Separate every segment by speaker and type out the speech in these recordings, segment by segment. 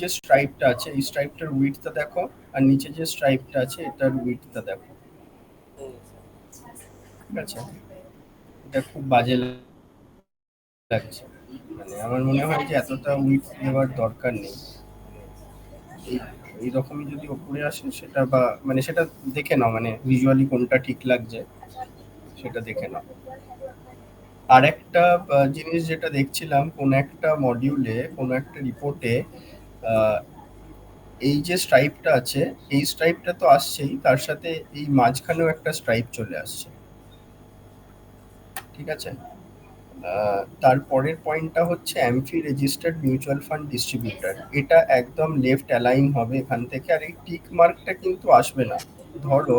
Speaker 1: যে স্ট্রাইপটা আছে এই স্ট্রাইপটার উইডথটা দেখো, আর নিচে যে স্ট্রাইপটা আছে এটার উইডথটা দেখো। ঠিক আছে, এটা খুব বাজে লাগছে। মানে আমার মনে হয় যে এতটা উইডথ দেওয়ার দরকার নেই। এইরকমই যদি ওপরে আসে সেটা, বা মানে সেটা দেখে নাও, মানে ভিজুয়ালি কোনটা ঠিক লাগছে সেটা দেখে নাও। আর একটা জিনিস যেটা দেখছিলাম কোন একটা মডিউলে, কোন একটা রিপোর্টে, এই যে স্ট্রাইপটা আছে এই স্ট্রাইপটা তো আসছেই, তার সাথে এই মাঝখানেও একটা স্ট্রাইপ চলে আসছে। ঠিক আছে, তারপরের পয়েন্টটা হচ্ছে অ্যামফি রেজিস্টার্ড মিউচুয়াল ফান্ড ডিস্ট্রিবিউটার। এটা একদম লেফট অ্যালাইন হবে এখান থেকে, আর এই টিক মার্কটা কিন্তু আসবে না। ধরো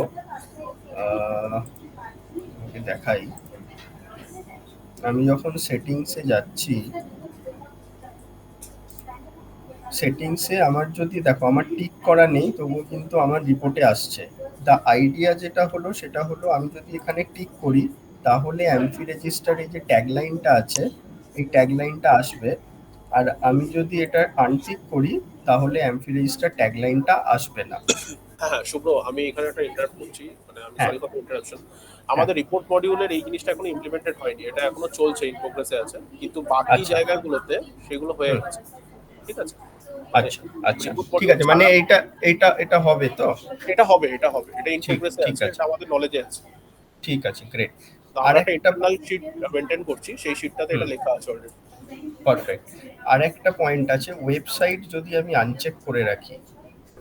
Speaker 1: ওকে দেখাই, আমি যখন সেটিংসে যাচ্ছি, সেটিংসে আমার যদি দেখো আমার টিক করা নেই তবুও কিন্তু আমার রিপোর্টে আসছে। দ্য আইডিয়া যেটা হলো সেটা হলো আমি যদি এখানে টিক করি তাহলে অ্যামফি রেজিস্টার এই যে ট্যাগলাইনটা আছে এই ট্যাগলাইনটা আসবে, আর আমি যদি এটা আনটিক করি তাহলে অ্যামফি রেজিস্টার ট্যাগলাইনটা আসবে না।
Speaker 2: হ্যাঁ হ্যাঁ শুভ্র, আমি এখানে একটা ইন্টারাপ্ট করছি, মানে আমি
Speaker 1: হ্যাঁ
Speaker 2: সরি ফর ইন্টারাপশন।
Speaker 1: হ্যাঁ,
Speaker 2: আমাদের রিপোর্ট মডিউলের এই জিনিসটা এখনো ইমপ্লিমেন্টেড হয়নি, এটা এখনো চলছে, ইন প্রোগ্রেসে আছে, কিন্তু বাকি
Speaker 1: আচ্ছা,
Speaker 2: জায়গাগুলোতে সেগুলো হয়ে
Speaker 1: হুম,
Speaker 2: গেছে। ঠিক আছে, মানে
Speaker 1: আচ্ছা আচ্ছা,
Speaker 2: রিপোর্ট
Speaker 1: ঠিক
Speaker 2: মডিউল
Speaker 1: আছে, মানে
Speaker 2: ছাড়া
Speaker 1: এইটা এটা এটা হবে তো?
Speaker 2: এটা হবে, এটা হবে, এটা ইন
Speaker 1: ঠিক
Speaker 2: প্রোগ্রেসে
Speaker 1: ঠিক
Speaker 2: আছে,
Speaker 1: আছে,
Speaker 2: এটা আমাদের নলেজে আছে।
Speaker 1: ঠিক আছে, গ্রেট।
Speaker 2: তো
Speaker 1: আর
Speaker 2: আমরা একটা
Speaker 1: একটা,
Speaker 2: ইন্টারনাল শিট মেনটেন করছি, সেই শিটটাতে এটা
Speaker 1: হুম,
Speaker 2: লেখা আছে অলরেডি।
Speaker 1: পারফেক্ট। আর একটা পয়েন্ট আছে, ওয়েবসাইট যদি আমি আনচেক করে রাখি,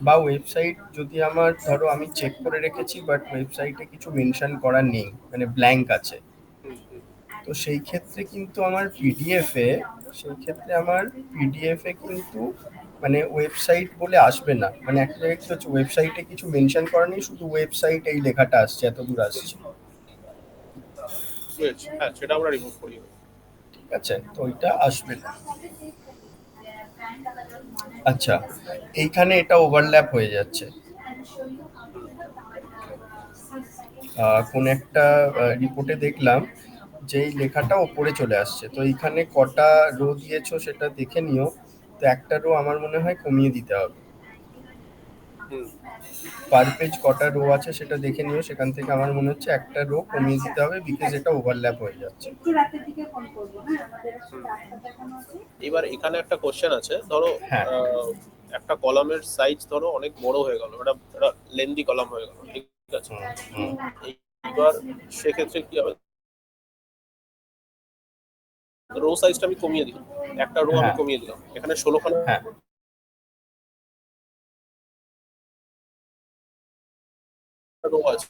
Speaker 1: বা ওয়েবসাইট যদি আমার ধরো আমি চেক করে রেখেছি বাট ওয়েবসাইটে কিছু মেনশন করা নেই, মানে ব্ল্যাঙ্ক আছে, তো সেই ক্ষেত্রে কিন্তু আমার পিডিএফে, সেই ক্ষেত্রে আমার পিডিএফে কিন্তু মানে ওয়েবসাইট বলে আসবে না। মানে একটা জায়গায় কি হচ্ছে, ওয়েবসাইটে কিছু মেনশন করা নেই, শুধু ওয়েবসাইট এই লেখাটা আসছে, এত দূর আসছে।
Speaker 2: বুঝেছি, হ্যাঁ সেটা আমরা রিমুভ করি।
Speaker 1: ঠিক আছে, তো ওইটা আসবে না। আচ্ছা, এইখানে এটা ওভারল্যাপ হয়ে যাচ্ছে। কোন একটা রিপোর্টে দেখলাম যে এই লেখাটা ওপরে চলে আসছে, তো এইখানে কটা রো দিয়েছো সেটা দেখে নিও। তো একটা রো আমার মনে হয় কমিয়ে দিতে হবে। পার পেজ কটা রো আছে সেটা দেখে নিও, সেখান থেকে আমার মনে হচ্ছে একটা রো কমিয়ে দিতে হবে, বিকজ এটা ওভারল্যাপ হয়ে যাচ্ছে।
Speaker 2: এবার এখানে একটা কোশ্চেন আছে, ধরো
Speaker 1: হ্যাঁ,
Speaker 2: একটা কলামের সাইজ ধরো অনেক বড় হয়ে গেল, এটা লেন্দি কলাম হয়ে গেল, ঠিক আছে।
Speaker 1: হুম, হুম,
Speaker 2: এইবার সেক্ষেত্রে কি হবে, রো সাইজটা আমি কমিয়ে দিলাম, একটা রো আমি
Speaker 1: হ্যাঁ,
Speaker 2: কমিয়ে দিলাম, এখানে 16খানা
Speaker 1: হ্যাঁ,
Speaker 2: রো আছে।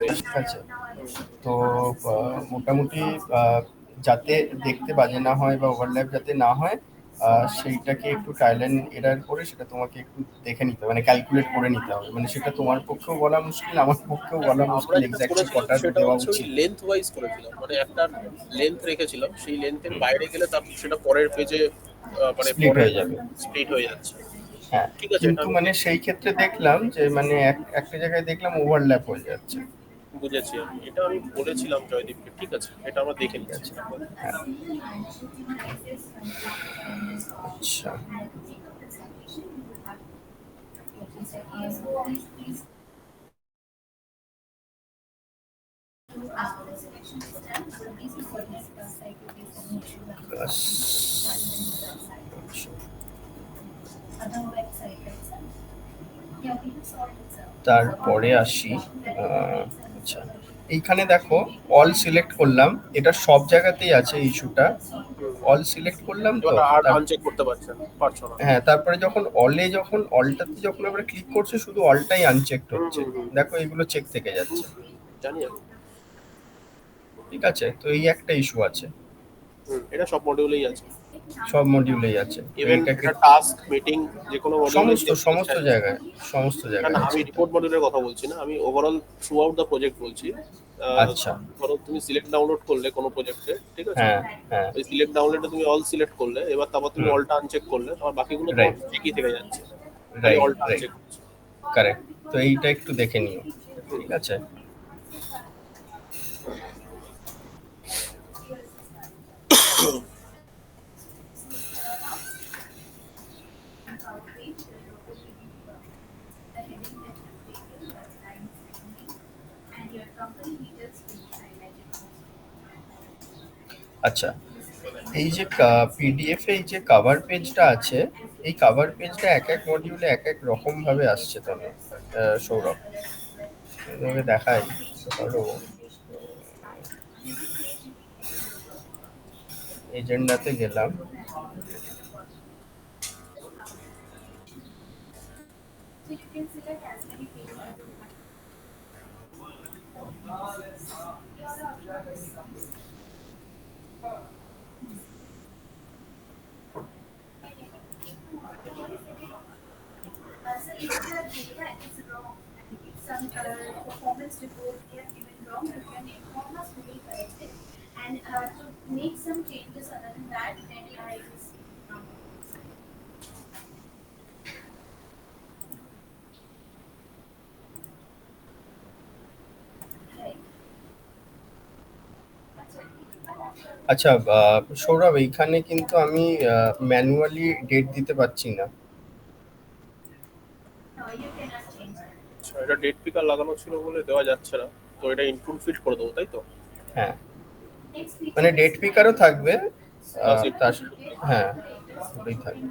Speaker 1: ঠিক আছে। তো মোটামুটি যাতে দেখতে বাজে না হয় বা ওভারল্যাপ যাতে না হয়, সেইটাকে একটু ট্রায়াল এন্ড এরার করে সেটা তোমাকে একটু দেখে নিতে হবে, মানে ক্যালকুলেট করে নিতে হবে। মানে সেটা তোমার পক্ষেও বলা মুশকিল, আমার পক্ষেও বলা
Speaker 2: আমরা
Speaker 1: মুশকিল
Speaker 2: যেটা
Speaker 1: এক্স্যাক্টলি
Speaker 2: করেছিলাম
Speaker 1: কটা
Speaker 2: সেটা
Speaker 1: দেওয়া
Speaker 2: হচ্ছে ওই
Speaker 1: উচিত।
Speaker 2: লেন্থ ওয়াইজ করেছিলাম, মানে একটা লেন্থ রেখেছিলাম, সেই লেন্থের
Speaker 1: হুম,
Speaker 2: বাইরে গেলে তার সেটা পরের পেজে, মানে
Speaker 1: স্প্লিট
Speaker 2: পরের
Speaker 1: হয়ে যাবে।
Speaker 2: স্প্লিট হয়ে যাচ্ছে।
Speaker 1: হ্যাঁ,
Speaker 2: ঠিক আছে, এটা
Speaker 1: কিন্তু
Speaker 2: আমি
Speaker 1: মানে সেই ক্ষেত্রে দেখলাম যে মানে একটা জায়গায় দেখলাম ওভারল্যাপ হয়ে যাচ্ছে।
Speaker 2: বুঝেছি, আমি এটা আমি বলেছিলাম জয়দীপকে, ঠিক আছে, এটা আমরা দেখে
Speaker 1: ঠিক
Speaker 2: নিচ্ছি।
Speaker 1: আছে, হ্যাঁ, আচ্ছা, ব্যাস। আচ্ছা, তারপরে আসি, আচ্ছা, এইখানে দেখো অল সিলেক্ট করলাম, এটা সব জায়গাতেই আছে ইস্যুটা। অল সিলেক্ট করলাম তো,
Speaker 2: এবার আর আনচেক করতে পারছো না।
Speaker 1: হ্যাঁ, তারপরে যখন যখন অলটাতে যখন আমরা ক্লিক করছি শুধু অলটাই আনচেকড হচ্ছে। দেখো এগুলো চেক থেকে যাচ্ছে।
Speaker 2: জানি আমি।
Speaker 1: ঠিক আছে, তো এই একটা ইস্যু আছে,
Speaker 2: এটা সব মডিউলেই আছে,
Speaker 1: সব মডিউলেই আছে, তো
Speaker 2: ইভেন
Speaker 1: এইটাকে
Speaker 2: এটা টাস্ক মিটিং যে কোনো মডিউলে
Speaker 1: সমস্ত
Speaker 2: সেম
Speaker 1: সমস্ত
Speaker 2: জিনিসটা আছে।
Speaker 1: জায়গায়, সমস্ত
Speaker 2: না না,
Speaker 1: জায়গায় আছে
Speaker 2: আমি
Speaker 1: এটা।
Speaker 2: রিপোর্ট মডিউলের কথা বলছি না, আমি overall through out the project বলছি।
Speaker 1: আচ্ছা,
Speaker 2: ধরো তুমি সিলেক্ট ডাউনলোড করলে কোনো প্রজেক্টে, ঠিক আছে,
Speaker 1: হ্যাঁ, হ্যাঁ,
Speaker 2: ওই সিলেক্ট ডাউনলোডে তুমি অল সিলেক্ট করলে, এবার তারপর তুমি
Speaker 1: হুম,
Speaker 2: অলটা আনচেক করলে, তোমার বাকিগুলো তোমার
Speaker 1: রাইট,
Speaker 2: ঠিকই থেকে যাচ্ছে, খালি
Speaker 1: রাইট,
Speaker 2: অলটা
Speaker 1: রাইট,
Speaker 2: আনচেক করছে।
Speaker 1: কারেক্ট। তো এইটা একটু দেখে নিও। ঠিক আছে, আচ্ছা, এই যে পিডিএফ এ এই যে কভার পেজটা আছে, এই কভার পেজটা এক এক মডিউলে এক এক রকম ভাবে আসছে তোমার সৌরভ। তোমাকে দেখাই ধরো এজেন্ডাতে গেলাম, আচ্ছা সৌরভ এইখানে কিন্তু আমি ম্যানুয়ালি ডেট দিতে পারছি না।
Speaker 2: আচ্ছা, এটা ডেট পিকার লাগানো ছিল বলে দেওয়া যাচ্ছে না, তো এটা ইনক্লুড ফিট করে দেবো, তাই তো?
Speaker 1: হ্যাঁ, মানে ডেট পিকারও থাকবে, তার হ্যাঁ ওটাই থাকবে।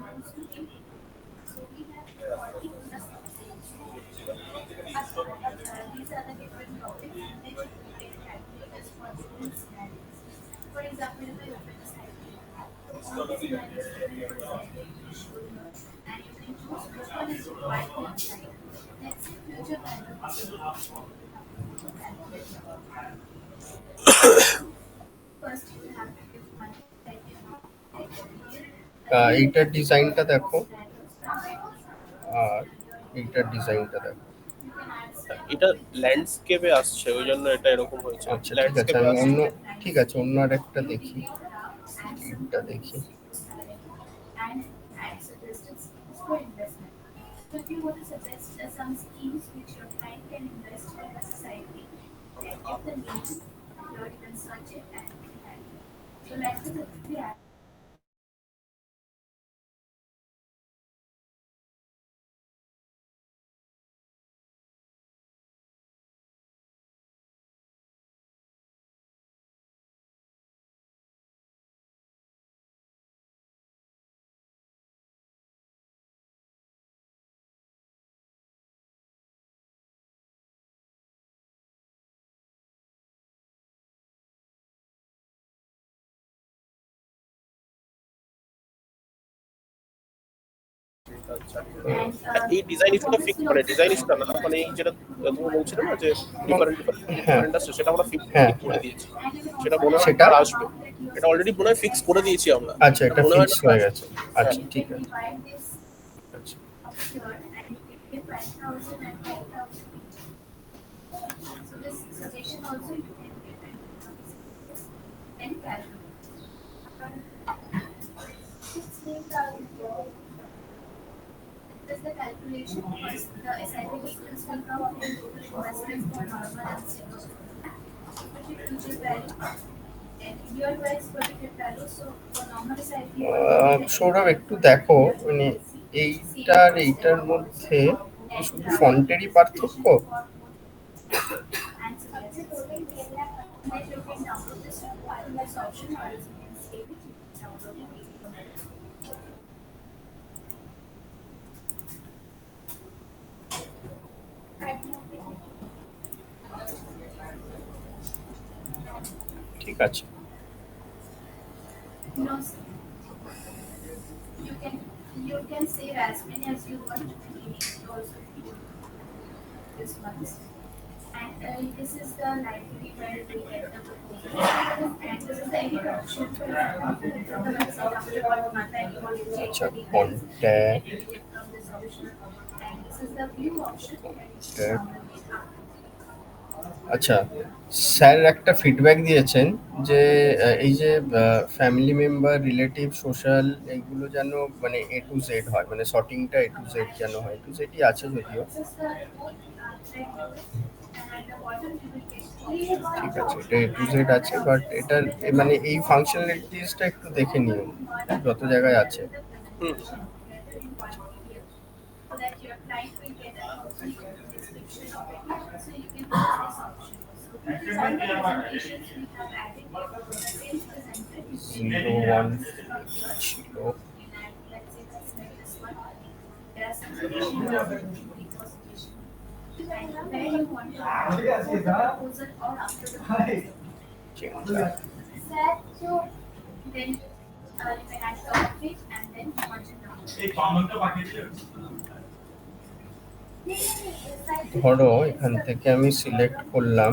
Speaker 1: এইটার ডিজাইনটা দেখো, আর এইটার ডিজাইনটা দেখো।
Speaker 2: এটা ল্যান্ডস্কেপে আসছে, ওই জন্য এটা এরকম হয়েছে।
Speaker 1: আচ্ছা ঠিক আছে,
Speaker 2: ল্যান্ডস্কেপে
Speaker 1: আমি
Speaker 2: আসছে।
Speaker 1: অন্য, ঠিক আছে অন্য আর একটা দেখি, এটা দেখি।
Speaker 2: এই ডিজাইন ইস্যুটা ফিক্স, মানে ডিজাইন ইস্যুটা না, মানে এই যেটা তুমি বলছিলে না যে ডিফারেন্ট
Speaker 1: হ্যাঁ
Speaker 2: ডিফারেন্ট আসছে, সেটা আমরা ফিক্স
Speaker 1: হ্যাঁ
Speaker 2: করে
Speaker 1: হ্যাঁ,
Speaker 2: দিয়েছি। সেটা মনে হয়
Speaker 1: সেটা
Speaker 2: আর আসবে। এটা অলরেডি মনে হয় ফিক্স করে দিয়েছি আমরা।
Speaker 1: আচ্ছা, এটা
Speaker 2: মনে হয়
Speaker 1: ফিক্স হয়ে গেছে।
Speaker 2: হ্যাঁ।
Speaker 1: আচ্ছা ঠিক আছে, আচ্ছা সৌরভ একটু দেখো, মানে এইটার এইটার মধ্যে শুধু ফন্টেরই পার্থক্য। ঠিক আছে, আচ্ছা কন্ট্যাক্ট, আচ্ছা স্যার একটা ফিডব্যাক দিয়েছেন যে এই যে ফ্যামিলি মেম্বার, রিলেটিভ, সোশ্যাল, এইগুলো যেন মানে এ টু জেড হয়, মানে সর্টিংটা এ টু জেড যেন হয়। এ টু জেডই আছে যদিও, ঠিক আছে এটা এ টু জেড আছে, বাট এটার মানে এই ফাংশনালিটিসটা একটু দেখে নিও যত জায়গায় আছে।
Speaker 2: হুম।
Speaker 1: জিরো ওয়ান ছিল। চেঞ্জার। ধরো এখান থেকে আমি সিলেক্ট করলাম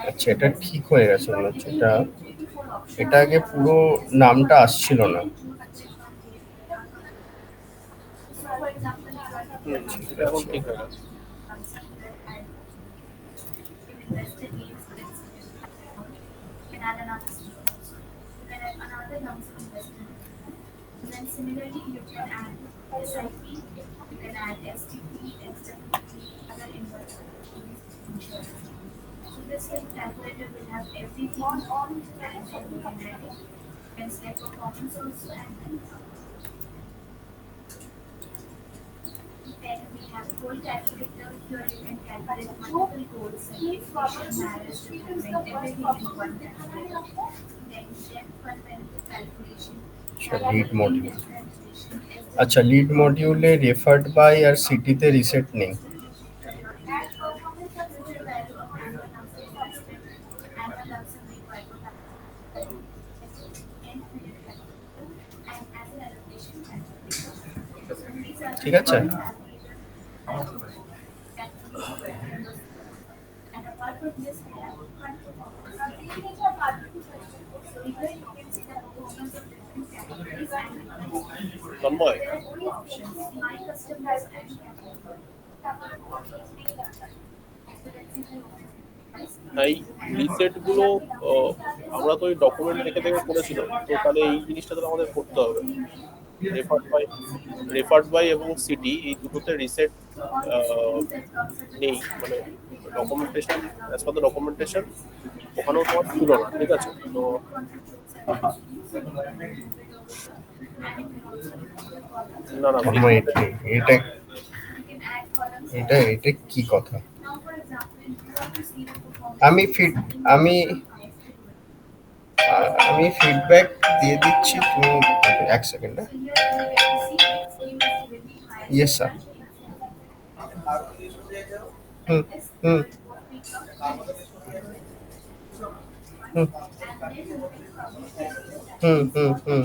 Speaker 1: আচ্ছা, এটা ঠিক হয়ে গেছে মনে হচ্ছে। এটা আগে পুরো নামটা আসছিল না।
Speaker 2: এখন ঠিক হয়ে গেছে।
Speaker 1: Lead module. আচ্ছা, লিড মডিউলে রেফার্ড বাই আর সিটিতে রিসেট নেই। ঠিক আছে।
Speaker 2: তন্ময়, তাই রিসেট গুলো আমরা তো ওই ডকুমেন্ট দেখে দেখে করেছিলাম, তো তাহলে এই জিনিসটা তো আমাদের করতে হবে। রেফার্ড বাই এবং সিটি এই দুটোতে রিসেট নেই, মানে documentation, as per the documentation ওখানেও তোমার ছিল না। ঠিক আছে, তো না না
Speaker 1: এটা এটা এটা কি কথা? আমি আমি আমি ফিডব্যাক দিয়ে দিচ্ছি, তুমি এক সেকেন্ড। Yes sir. হুম হুম হুম হুম হুম হুম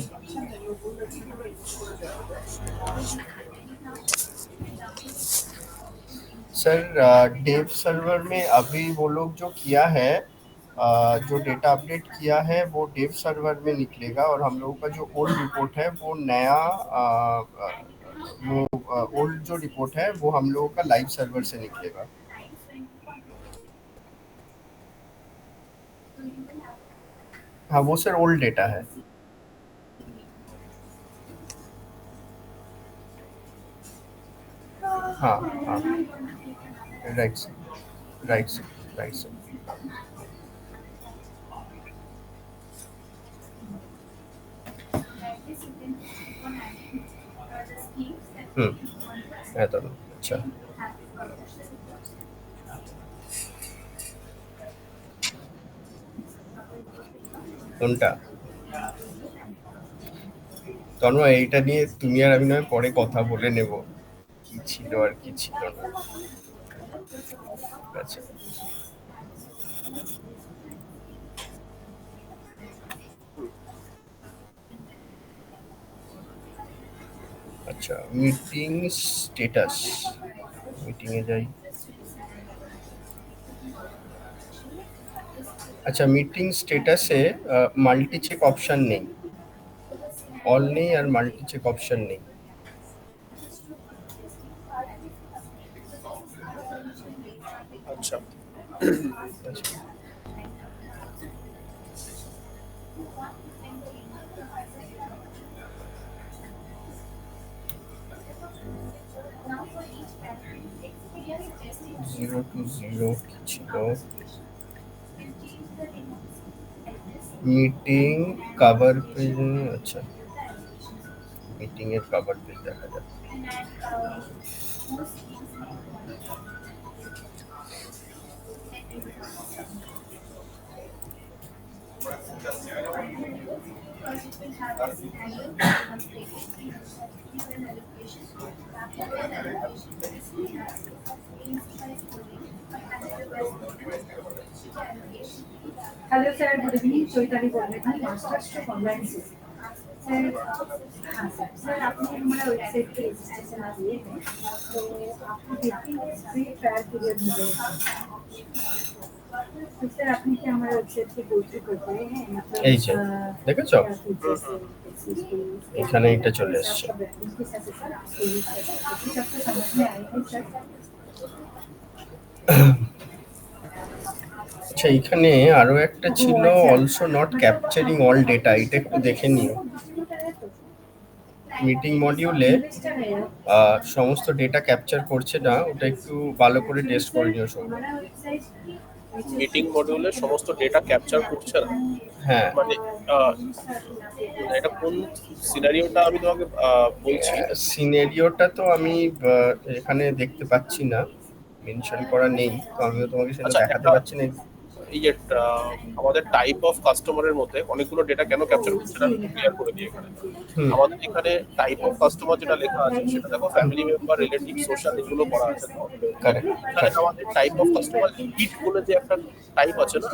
Speaker 1: सर डेव सर्वर में अभी वो लोग जो किया है, जो डेटा अपडेट किया है वो डेव सर्वर में निकलेगा, और हम लोगों का जो ओल्ड रिपोर्ट है वो नया वो ओल्ड जो रिपोर्ट है वो हम लोगों का लाइव सर्वर से निकलेगा। हाँ वो सर ओल्ड डेटा है। हाँ हाँ, right sir, right sir, right sir. है तो अच्छा। কোনটা? তন্ময় এইটা নিয়ে তুমি আর আমি নয় পরে কথা বলে নেব, কি ছিল আর কি ছিল না। আচ্ছা আচ্ছা, মিটিং স্ট্যাটাস, মিটিং এ যাই। আচ্ছা, মিটিং স্ট্যাটাসে মাল্টি চেক অপশন নেই, অল নেই আর মাল্টি চেক অপশন নেই।
Speaker 2: আচ্ছা,
Speaker 1: আচ্ছা, জিরো টু জিরো কি ছিল? মিটিং কভার পেজ, আচ্ছা মিটিং এর কভার পেজ দেখা যাক।
Speaker 3: Hello sir, good evening. Chaitali बोल रही थी, मास्टर्स ऑनलाइन से। सर हाँ सर आपने हमारा वेबसाइट पे रजिस्ट्रेशन किए हैं, तो आपको 15 डेज फ्री ट्रायल पीरियड मिलेगा। तो सर आपने क्या हमारा वेबसाइट पे गो थ्रू करते हैं, मतलब
Speaker 1: এই যে দেখেছো,
Speaker 3: क्या फीचर्स है,
Speaker 1: এখানে এটা চলে এসছে।
Speaker 3: इसके साथ सर आपको यूज कर सकते हैं, सबको समझ में आएगा सर।
Speaker 1: আচ্ছা, এখানে আরো একটা ছিল, also not capturing all data, এটা একটু দেখে নিও। মিটিং মডিউলে সমস্ত ডেটা ক্যাপচার করছে না, ওটা একটু ভালো করে টেস্ট করে নিও সব।
Speaker 2: মিটিং মডিউলে সমস্ত ডেটা ক্যাপচার করছে না,
Speaker 1: হ্যাঁ
Speaker 2: মানে এটা কোন সিনারিওটা আমি তোমাকে বলছি।
Speaker 1: সিনারিওটা তো আমি এখানে দেখতে পাচ্ছি না, মেনশন করা নেই, তো আমিও তোমাকে সেটা
Speaker 2: আচ্ছা,
Speaker 1: দেখাতে
Speaker 2: একটা
Speaker 1: পারছি না।
Speaker 2: এই যে আমাদের টাইপ অফ কাস্টমারের মধ্যে অনেকগুলো ডেটা কেন ক্যাপচার করছে না ক্লিয়ার করে দিই এখানে। আমাদের এখানে টাইপ অফ কাস্টমার যেটা লেখা আছে সেটা দেখো ফ্যামিলি মেম্বার, রিলেটিভ, সোশ্যাল এগুলো করা আছে। তো
Speaker 1: কারেক্ট,
Speaker 2: এখানে আমাদের টাইপ অফ কাস্টমার লিড বলে যে একটা টাইপ আছে না,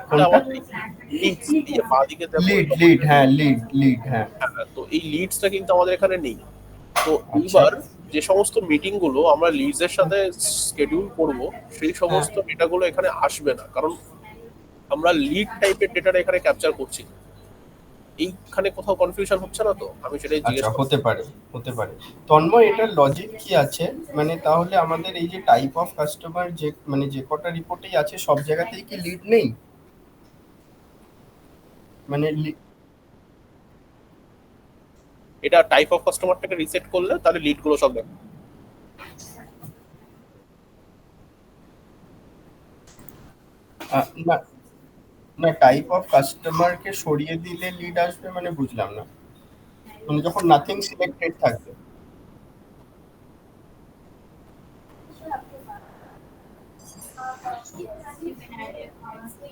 Speaker 2: সেটা আমাদের লিডস দিয়ে বাঁ দিকে দেখো।
Speaker 1: লিড লিড হ্যাঁ, লিড লিড হ্যাঁ।
Speaker 2: তো এই লিডসটা কিন্তু আমাদের এখানে নেই। তো
Speaker 1: আচ্ছা।
Speaker 2: এবার যে সমস্ত মিটিং গুলো আমরা লিডস এর সাথে স্কেডিউল করব, সেই সমস্ত ডেটাগুলো এখানে আসবে না, কারণ আমরা লিড টাইপের ডেটাটা এখানে ক্যাপচার করছি। এইখানে কোথাও কনফিউশন হচ্ছে না তো? আমি সেটাই জিজ্ঞেস
Speaker 1: আচ্ছা, হতে পারে, হতে পারে। তন্ময়, এটার লজিক কি আছে? মানে তাহলে আমাদের এই যে টাইপ অফ কাস্টমার, যে মানে যে কটা রিপোর্টেই আছে সব জায়গাতেই কি লিড নেই? মানে
Speaker 2: এটা টাইপ অফ কাস্টমারটাকে রিসেট করলে তাহলে লিড গুলো সব দেখো।
Speaker 1: না না, টাইপ অফ কাস্টমারকে সরিয়ে দিলে লিড আসবে মানে বুঝলাম না, মানে যখন নাথিং সিলেক্টেড থাকবে।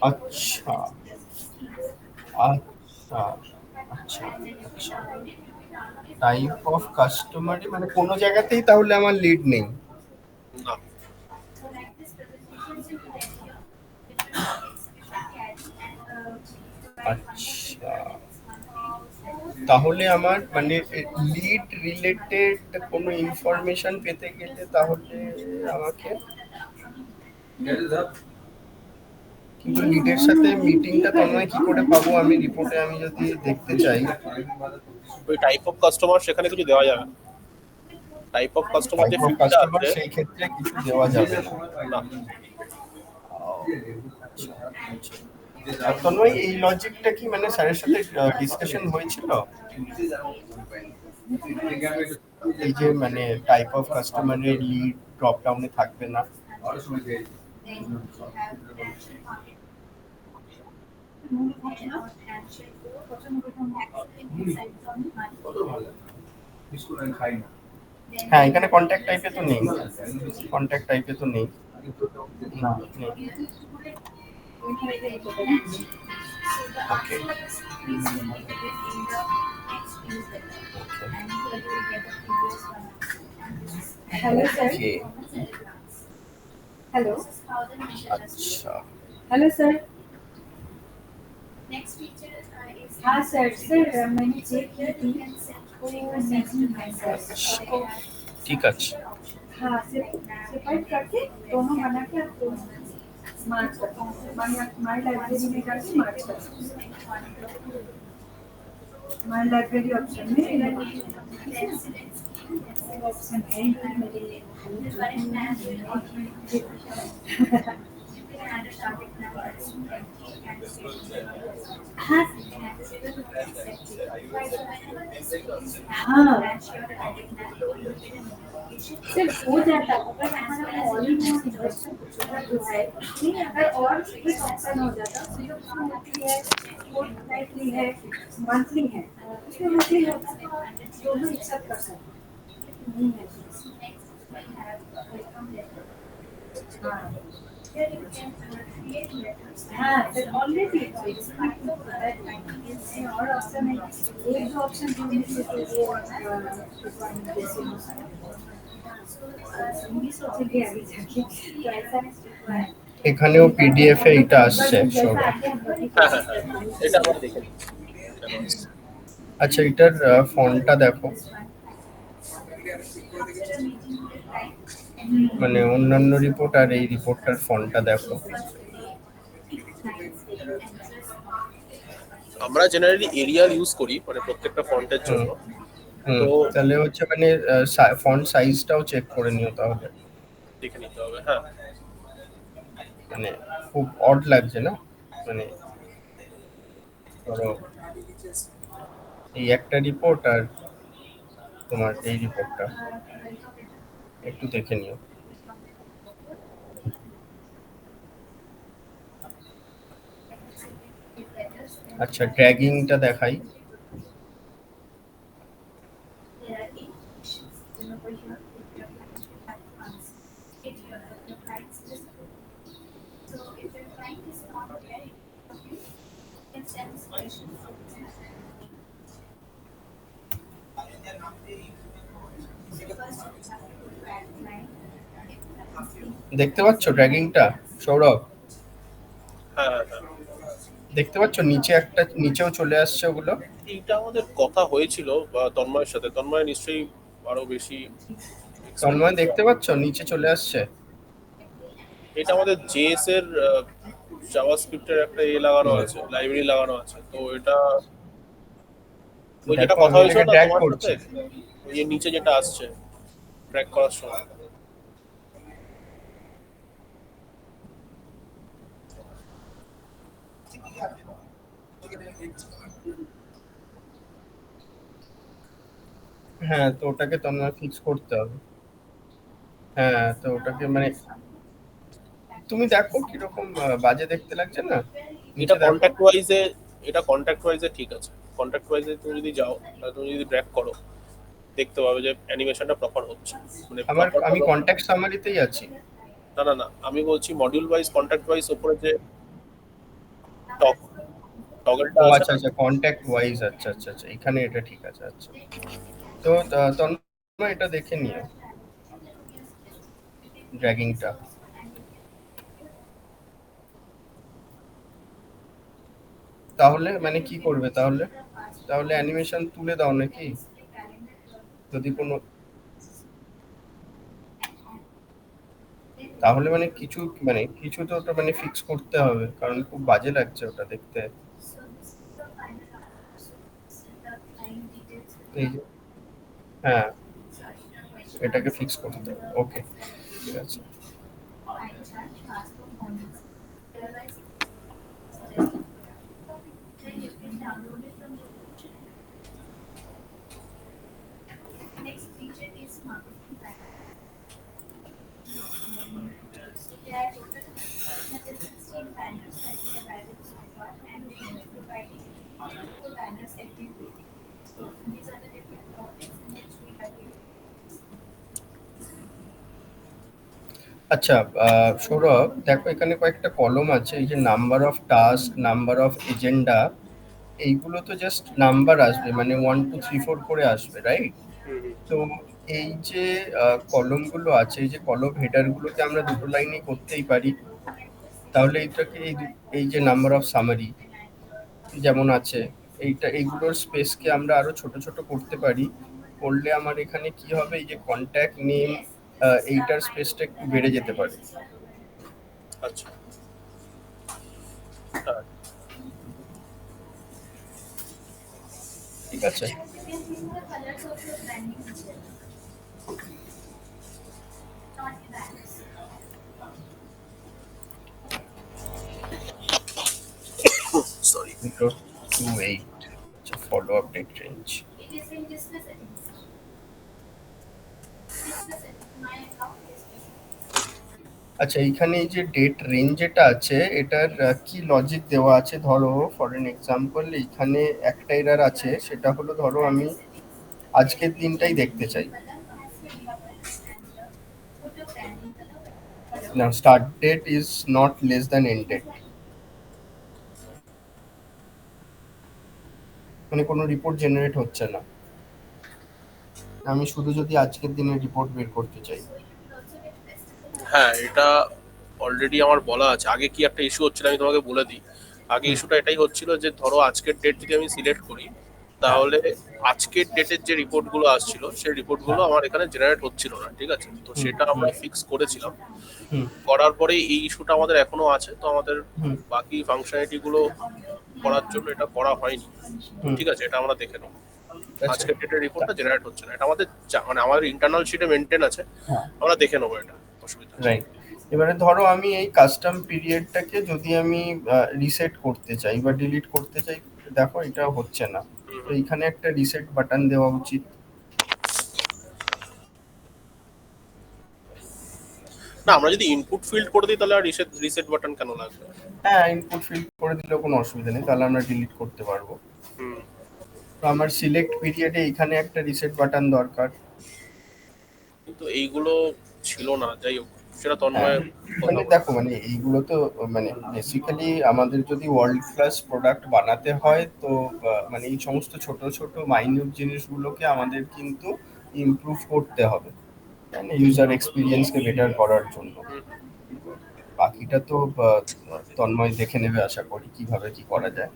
Speaker 1: আচ্ছা আচ্ছা আচ্ছা আচ্ছা, টাইপ অফ কাস্টমারে মানে কোনো জায়গাতেই তাহলে আমার লিড নেই?
Speaker 2: না,
Speaker 1: আচ্ছা তাহলে আমার মানে লিড রিলেটেড কোনো ইনফরমেশন পেতে গেলে তাহলে আমাকে, কিন্তু লিডের সাথে মিটিংটা তন্ময় কি করে পাবো আমি রিপোর্টে, আমি যদি দেখতে চাই
Speaker 2: ওই টাইপ অফ কাস্টমার সেখানে কিছু দেওয়া যাবে না। টাইপ অফ কাস্টমার যে
Speaker 1: টাইপ অফ
Speaker 2: ফিল্ডটা
Speaker 1: কাস্টমার
Speaker 2: আছে
Speaker 1: সেই ক্ষেত্রে কিছু দেওয়া যাবে না।
Speaker 2: না,
Speaker 1: আর তন্ময় এই লজিকটা কি মানে স্যারের সাথে ডিসকাশন হয়েছিল এই যে মানে টাইপ অফ কাস্টমারের লিড ড্রপ ডাউনে থাকবে না? হ্যাঁ, এখানে কন্ট্যাক্ট টাইপে তো নেই, কন্ট্যাক্ট টাইপে তো নেই, না নেই। ওকে,
Speaker 3: হ্যালো স্যার।
Speaker 1: ওকে,
Speaker 3: हेलो
Speaker 1: আচ্ছা।
Speaker 3: Hello sir. हाँ सर, सर मैंने चेक की थी वो नहीं है सर। आपको
Speaker 1: ঠিক আছে,
Speaker 3: हाँ सेपरेट करके दोनों बना के आपको मार्च करता हूँ, माई लाइब्रेरी में करके मार्च करता हूँ। माई लाइब्रेरी ऑप्शन में ऑप्शन है हाँ हाँ सिर्फ हो जाता अगर हमारा ऑल इन वन इन्वेस्टमेंट जो है नहीं, अगर और कुछ ऑप्शन हो जाता सिर्फ मंथली है, फोर्टनाइटली है, मंथली है, उसमें मंथली होता दोनों एक साथ कर सकते नहीं है। हाँ हाँ फिर ऑलरेडी और ऑप्शन है, एक दो ऑप्शन जो मुझे तो वो सोचेंगे आगे जाके तो ऐसा
Speaker 1: এখানেও পিডিএফ এ এটা আসছে সব।
Speaker 2: হ্যাঁ হ্যাঁ হ্যাঁ, এটা আমরা দেখে নিচ্ছি।
Speaker 1: আচ্ছা, এটার ফন্টটা দেখো, মানে অন্যান্য রিপোর্ট আর এই রিপোর্টটার ফন্টটা দেখো।
Speaker 2: আমরা জেনারেলি এরিয়াল ইউজ করি মানে প্রত্যেকটা ফন্টের জন্য। তো
Speaker 1: তাহলে হচ্ছে মানে ফন্ট সাইজটাও চেক করে নিও তাহলে,
Speaker 2: দেখে নিতে হবে। হ্যাঁ,
Speaker 1: মানে খুব অড লাগছে না, মানে ধরো এই একটা রিপোর্ট আর তোমার এই রিপোর্টটা একটু দেখে নিও। আচ্ছা, ড্র্যাগিংটা দেখাই। দেখতে পাচ্ছ ড্র্যাগিংটা সৌরভ?
Speaker 2: হ্যাঁ হ্যাঁ,
Speaker 1: দেখতে পাচ্ছ নিচে একটা, নিচেও চলে আসছে ওগুলো।
Speaker 2: এইটা আমাদের কথা হয়েছিল তন্ময়ের সাথে, তন্ময় নিশ্চয়ই আরো বেশি।
Speaker 1: তন্ময় দেখতে পাচ্ছ নিচে চলে আসছে?
Speaker 2: এটা আমাদের জেএস এর জাভাস্ক্রিপ্টের একটা লাগানো আছে, লাইব্রেরি লাগানো আছে। তো এটা ওই যেটা কথা হয়েছিল না
Speaker 1: ড্র্যাগ
Speaker 2: তোমার
Speaker 1: করছে।
Speaker 2: সাথে, ওই যে নিচে যেটা আসছে ট্র্যাক করার সময়।
Speaker 1: হ্যাঁ, তো ওটাকে তন্ময় ফিক্স করতে হবে। হ্যাঁ, তো ওটাকে মানে তুমি দেখো কিরকম বাজে দেখতে লাগছে না?
Speaker 2: এটা
Speaker 1: নিচে দেখো।
Speaker 2: কন্ট্যাক্ট ওয়াইজে, এটা কন্ট্যাক্ট ওয়াইজে ঠিক আছে। কন্ট্যাক্ট ওয়াইজে তুমি যদি যাও, তাহলে তুমি যদি ড্র্যাগ করো দেখতে পাবে যে অ্যানিমেশনটা প্রপার হচ্ছে। মানে
Speaker 1: আমি কন্ট্যাক্ট সামারিতেই আছি।
Speaker 2: না না না, আমি বলছি মডিউল ওয়াইজ, কন্ট্যাক্ট ওয়াইজ উপরে যে টগলটা
Speaker 1: ও
Speaker 2: আছে।
Speaker 1: আচ্ছা আচ্ছা, কন্ট্যাক্ট ওয়াইজ, আচ্ছা আচ্ছা আচ্ছা, এখানে এটা ঠিক আছে। আচ্ছা, তো তন্ময় এটা দেখে নিও ড্র্যাগিংটা। তাহলে মানে কি করবে তাহলে? তাহলে অ্যানিমেশন তুলে দাও নাকি, যদি কোনো, তাহলে মানে কিছু তো ওটা মানে ফিক্স করতে হবে, কারণ খুব বাজে লাগছে ওটা দেখতে। এই যে, হ্যাঁ, এটাকে ফিক্স করতে হবে। ওকে, ঠিক আছে। আচ্ছা, সৌরভ দেখো এখানে কয়েকটা কলম আছে, এই যে number of task, number of agenda, এইগুলো তো জাস্ট নাম্বার আসবে, মানে 1 2 3 4 করে আসবে, রাইট? তো এই যে কলমগুলো আছে, এই যে কলম হেডারগুলোকে আমরা দুটো লাইনই করতেই পারি। তাহলে এইটাকে এই যে নাম্বার অফ সামারি যেমন আছে, এইগুলোর স্পেসকে আমরা আরো ছোট ছোট করতে পারি। করলে আমার এখানে কি হবে, এই যে কন্ট্যাক্ট নেম, এইটার স্পেসটা একটু বেড়ে যেতে পারে।
Speaker 2: আচ্ছা, হ্যাঁ,
Speaker 1: ঠিক আছে।
Speaker 2: সরি।
Speaker 1: 028, আচ্ছা, ফলো আপডেট রেঞ্জ। আচ্ছা, এইখানে এই যে ডেট রেঞ্জ যেটা আছে, এটার কি লজিক দেওয়া আছে? ধরো ফর এন এক্সাম্পল, এইখানে একটা এরার আছে, সেটা হলো ধরো আমি আজকের দিনটাই দেখতে চাই না, start date is not less than end date, মানে কোনো রিপোর্ট জেনারেট হচ্ছে না, আমি শুধু যদি আজকের দিনের রিপোর্ট বের করতে চাই।
Speaker 2: হ্যাঁ, এটা অলরেডি আমার বলা আছে। আগে কি একটা ইস্যু হচ্ছিল আমি তোমাকে বলে দিই। আগে ইস্যুটা এটাই হচ্ছিল যে ধরো আজকের ডেট যদি আমি সিলেক্ট করি, তাহলে আজকের ডেটের যে রিপোর্টগুলো আসছিল সেই রিপোর্টগুলো আমার এখানে জেনারেট হচ্ছিল না, ঠিক আছে? তো সেটা আমরা ফিক্স করেছিলাম। করার পরে এই ইস্যুটা আমাদের এখনো আছে, তো আমাদের বাকি ফাংশনালিটি গুলো করার জন্য এটা করা হয়নি। তো ঠিক আছে, এটা আমরা দেখে নেবো। আজকের ডেটের রিপোর্টটা জেনারেট হচ্ছে না, এটা আমাদের মানে আমাদের ইন্টারনাল শিটে মেনটেন আছে, আমরা দেখে নেবো, এটা অসুবিধা নেই।
Speaker 1: রাইট। এবারে ধরো আমি এই কাস্টম পিরিয়ডটাকে যদি আমি রিসেট করতে চাই বা ডিলিট করতে চাই, দেখো এটা হচ্ছে না, তো এইখানে একটা রিসেট বাটন দেওয়া উচিত।
Speaker 2: না, আমরা যদি ইনপুট ফিল্ড করে দিই তাহলে আর রিসেট রিসেট বাটন কেন লাগবে?
Speaker 1: হ্যাঁ, ইনপুট ফিল করে দিলেও কোনো অসুবিধা নেই, তাহলে আমরা ডিলিট করতে পারবো। তো আমার সিলেক্ট পিরিয়ডে এখানে একটা রিসেট বাটন দরকার।
Speaker 2: কিন্তু এইগুলো ছিল না, যাই হোক, সেটা
Speaker 1: হ্যাঁ,
Speaker 2: তন্ময় কথা
Speaker 1: মানে
Speaker 2: বলে।
Speaker 1: দেখো, মানে এইগুলো তো মানে বেসিক্যালি আমাদের যদি ওয়ার্ল্ড ক্লাস প্রোডাক্ট বানাতে হয়, তো মানে এই সমস্ত ছোট ছোট মাইনিউট জিনিসগুলোকে আমাদের কিন্তু ইমপ্রুভ করতে হবে, মানে ইউজার এক্সপিরিয়েন্সকে বেটার করার জন্য। বাকিটা তো তন্ময় দেখে নেবে আশা করি কিভাবে কি করা যায়।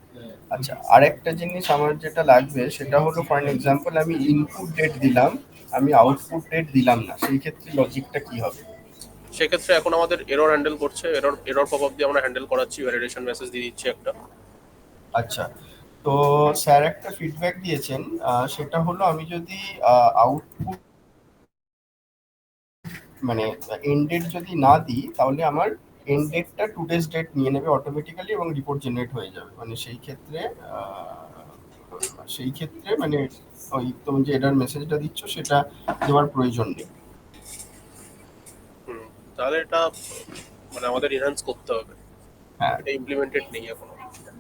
Speaker 1: আচ্ছা, আরেকটা জিনিস আমার যেটা লাগবে সেটা হলো, ফর এক্সাম্পল আমি ইনপুট ডেট দিলাম, আমি আউটপুট ডেট দিলাম না, সেই ক্ষেত্রে লজিকটা কি হবে?
Speaker 2: সেক্ষেত্রে এখন আমাদের এরর হ্যান্ডেল করছে, এরর পপ আপ দিয়ে আমরা হ্যান্ডেল করাচ্ছি, ভ্যালিডেশন মেসেজ দিয়ে দিচ্ছি একটা।
Speaker 1: আচ্ছা, তো স্যার একটা ফিডব্যাক দিয়েছেন, সেটা হলো আমি যদি আউটপুট মানে এন্ড ডেট যদি না দিই, তাহলে আমার এন্ড ডেটটা টুডেজ ডেট নিয়ে নেবে অটোমেটিক্যালি এবং রিপোর্ট জেনারেট হয়ে যাবে। মানে সেই ক্ষেত্রে মানে ওই তুমি যে এরর মেসেজটা দিচ্ছ সেটা দেওয়ার প্রয়োজন নেই।
Speaker 2: তাহলে এটা মানে আমাদের এনহান্স করতে হবে,
Speaker 1: হ্যাঁ,
Speaker 2: এটা ইমপ্লিমেন্টেড নেই এখনো।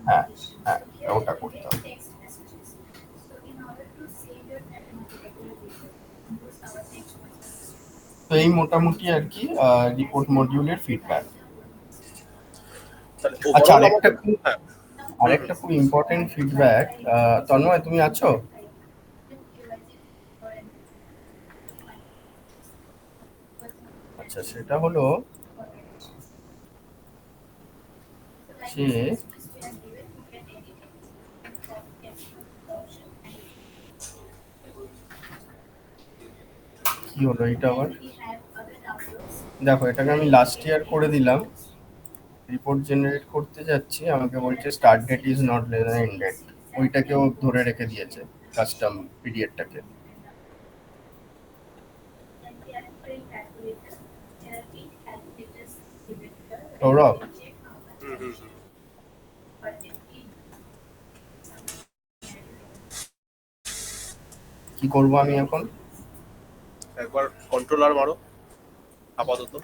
Speaker 1: হ্যাঁ, হ্যাঁ, ওটা করতে হবে। তো এই মোটামুটি আর কি রিপোর্ট মডিউলের ফিডব্যাক।
Speaker 2: তাহলে
Speaker 1: আচ্ছা,
Speaker 2: ওভারঅল আমাদের, হ্যাঁ,
Speaker 1: আরেকটা খুব ইম্পর্টেন্ট ফিডব্যাক, তন্ময় তুমি আছো? আচ্ছা, সেটা হলো যে কি হলো এটা আবার? দেখো এটাকে আমি লাস্ট ইয়ার করে দিলাম, রিপোর্ট জেনারেট করতে যাচ্ছি, আমাকে বলছে start date is not less than end date, ওইটাকেও ধরে রেখে দিয়েছে কাস্টম পিরিয়ডটাকে। সৌরভ, কি করবো আমি এখন?
Speaker 2: একবার কন্ট্রোলার মারো আপাতত।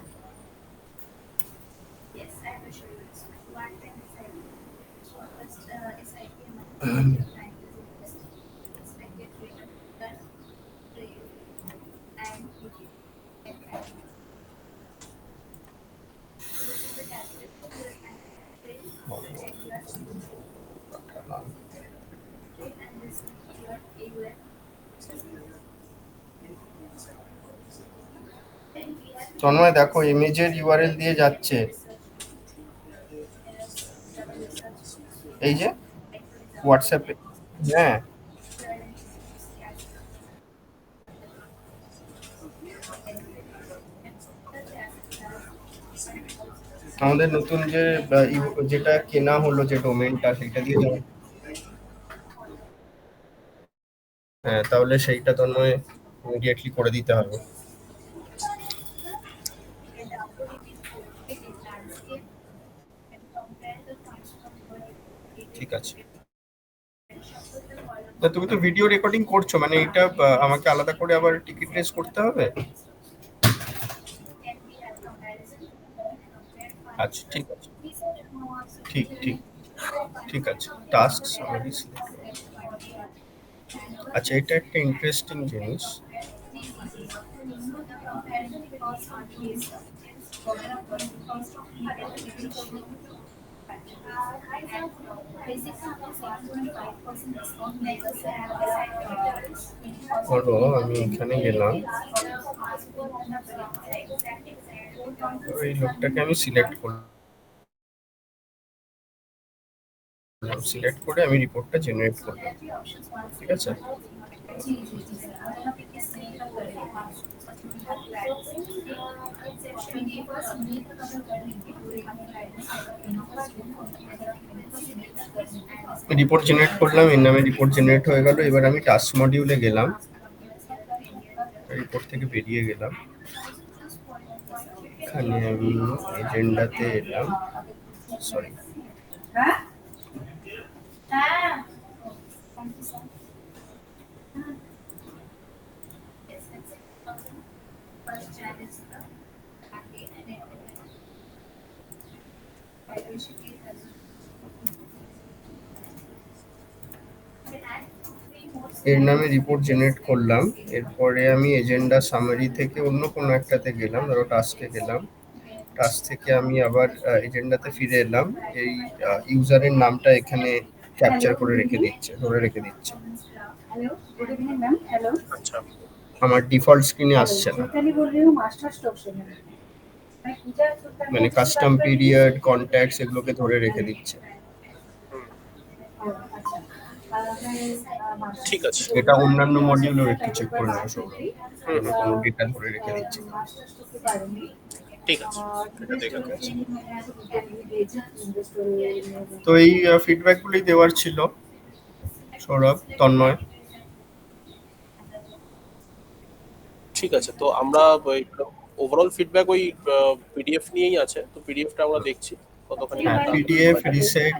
Speaker 1: তন্ময় দেখো ইমেজের ইউআরএল দিয়ে যাচ্ছে, এই যে হোয়াটসঅ্যাপে। হ্যাঁ আমাদের নতুন যে যেটা কেনা হলো যে ডোমেনটা, সেটা দিয়ে যাও। হ্যাঁ তাহলে সেইটা তন্ময় ইমিডিয়েটলি করে দিতে হবে। ঠিক আছে। তা তুমি তো ভিডিও রেকর্ডিং করছো, মানে এটা আমাকে আলাদা করে আবার টিকিট রেজ করতে হবে? আচ্ছা ঠিক আছে, ঠিক ঠিক ঠিক আছে। Task summary select. আচ্ছা এটা একটা ইন্টারেস্টিং জিনিস। ধরো আমি এখানে গেলাম, এই লোকটাকে আমি সিলেক্ট করলাম, সিলেক্ট করে আমি রিপোর্টটা জেনারেট করলাম, ঠিক আছে। রিপোর্ট জেনারেট করলাম, এর নামে রিপোর্ট জেনারেট হয়ে গেল। এবার আমি টাস্ক মডিউলে গেলাম, রিপোর্ট থেকে বেরিয়ে গেলাম, এখানে আমি এজেন্ডাতে এলাম, সরি এর নামে রিপোর্ট জেনারেট করলাম। এরপরে আমি এজেন্ডা সামারি থেকে অন্য কোনো একটাতে গেলাম, ধরো টাস্কে গেলাম, টাস্ক থেকে আমি আবার এজেন্ডাতে ফিরে এলাম, এই ইউজারের নামটা এখানে ক্যাপচার করে রেখে দিচ্ছে, ধরে রেখে দিচ্ছে।
Speaker 2: আচ্ছা
Speaker 1: আমার ডিফল্ট স্ক্রিনে আসছে না, মানে কাস্টম পিরিয়ড, কন্ট্যাক্টস এগুলোকে ধরে রেখে দিচ্ছে।
Speaker 2: ঠিক আছে,
Speaker 1: এটা অন্যান্য মডিউলেও একটু চেক করে নেওয়া সৌরভ, কোনো ডেটা ধরে রেখে দিচ্ছে।
Speaker 2: ঠিক আছে, এটা দেখে নিচ্ছি।
Speaker 1: তো এই ফিডব্যাকগুলি দেওয়ার ছিল সৌরভ, তন্ময়।
Speaker 2: ঠিক আছে, তো আমরা ওভারঅল ফিডব্যাক ওই পিডিএফ নিয়েই আছে, তো পিডিএফটা আমরা দেখছি কতখানি
Speaker 1: পিডিএফ রিসেট